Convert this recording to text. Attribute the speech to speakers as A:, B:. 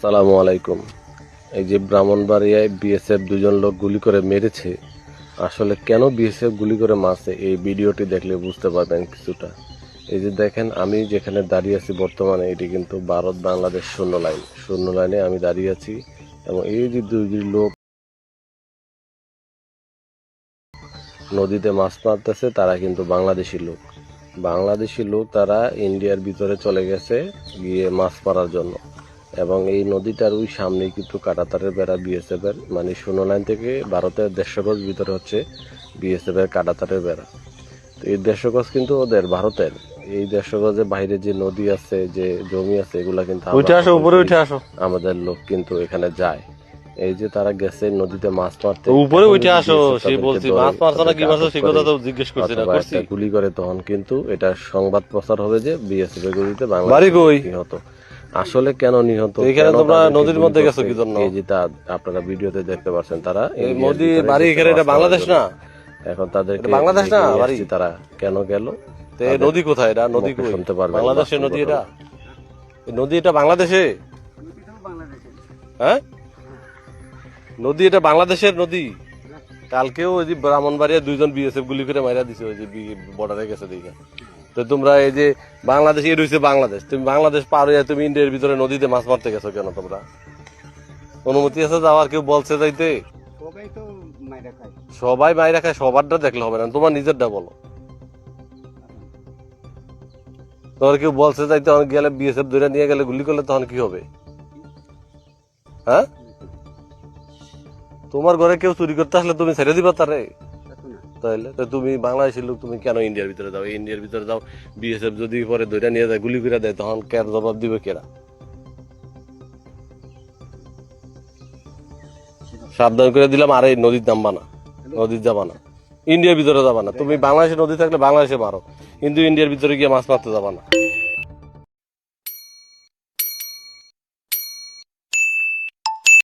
A: সালামু আলাইকুম। এই যে ব্রাহ্মণবাড়িয়ায় বিএসএফ দুজন লোক গুলি করে মেরেছে, আসলে কেন বিএসএফ গুলি করে মারছে এই ভিডিওটি দেখলে বুঝতে পারবেন কিছুটা। এই যে দেখেন, আমি যেখানে দাঁড়িয়ে আছি বর্তমানে, এটি কিন্তু ভারত বাংলাদেশ শূন্য লাইনে আমি দাঁড়িয়ে আছি। এবং এই যে দুই লোক নদীতে মাছ মারতেছে, তারা কিন্তু বাংলাদেশি লোক তারা ইন্ডিয়ার ভিতরে চলে গেছে গিয়ে মাছ মারার জন্য। এবং এই নদীটার ওই সামনেই কিন্তু কাঁটাতারের বেড়া বিএসএফ এর, মানে 0 লাইন থেকে ভারতের 150 গজ ভিতরে হচ্ছে বিএসএফ এর কাঁটাতারের বেড়া। তো এই 150 গজ কিন্তু ওদের ভারতের। এই 150 গজের বাইরে যে নদী আছে, যে জমি আছে, এগুলা কিন্তু আমাদের লোক কিন্তু এখানে যায়। এই যে তারা গেছে নদীতে মাছ মারতে,
B: উপরে উঠে আসো, সে বলছি মাছ মারছো না কি মারছো সে কথা তো জিজ্ঞেস করছি না, করছি
A: গুলি করে, তখন কিন্তু এটা সংবাদ প্রচার হবে যে বিএসএফ এর গুলিতে
B: বাড়ি
A: বাংলাদেশ
B: কই
A: নিহত। আসলে কেন নিহত,
B: এখানে তোমরা নদীর মধ্যে গেছো কি জন্য?
A: এই যে আপনারা ভিডিওতে দেখতে পাচ্ছেন, তারা
B: এই নদীর বাড়ি এখানে, এটা বাংলাদেশ না?
A: এখন তাদেরকে
B: বাংলাদেশ না বাড়ি,
A: তারা কেন গেল?
B: এই নদী কোথায়? এটা নদী কই?
A: শুনতে পারবেন,
B: বাংলাদেশের নদী এটা? এই নদী এটা বাংলাদেশে? হ্যাঁ, নদী এটা বাংলাদেশের নদী। কালকেও ওই যে ব্রাহ্মণবাড়িয়া দুইজন বিএসএফ গুলি করে মাইরা দিছে, ওই যে বর্ডারে গেছে দিকে। তো তোমরা এই যে বাংলাদেশ, এর হইছে বাংলাদেশ, তুমি বাংলাদেশ পার হইয়া তুমি ইন্ডিয়ার ভিতরে নদীতে মাছ মারতে গেছো কেন? তোমরা অনুমতি আছে যাওয়ার? কেউ বলছে যাইতে? সবাই মাইরা খায়, সবারটা দেখলে হবে না, তোমার নিজেরটা বলো। তোমার কেউ বলছে যাইতে, অনেক গেলে বিএসএফ ধরে নিয়ে গেলে গুলি করলে তখন কি হবে? হ্যাঁ, তোমার ঘরে কেউ চুরি করতে আসলে তুমি ছেড়ে দিবা তারে? তাহলে তো তুমি বাংলাদেশের লোক, তুমি কেন ইন্ডিয়ার ভিতরে যাও? ইন্ডিয়ার ভিতরে যাও, বিএসএফ যদি পরে ধরে নিয়ে যায়, গুলি করে দেয়, তখন কার জবাব দিবে কেরা? সাবধান করে দিলাম, আর এই নদীর নামবা না, নদীর যাবা না, ইন্ডিয়ার ভিতরে যাবা না। তুমি বাংলাদেশের নদী থাকলে বাংলাদেশে মারো, কিন্তু ইন্ডিয়ার ভিতরে গিয়ে মাছ মারতে যাবা না।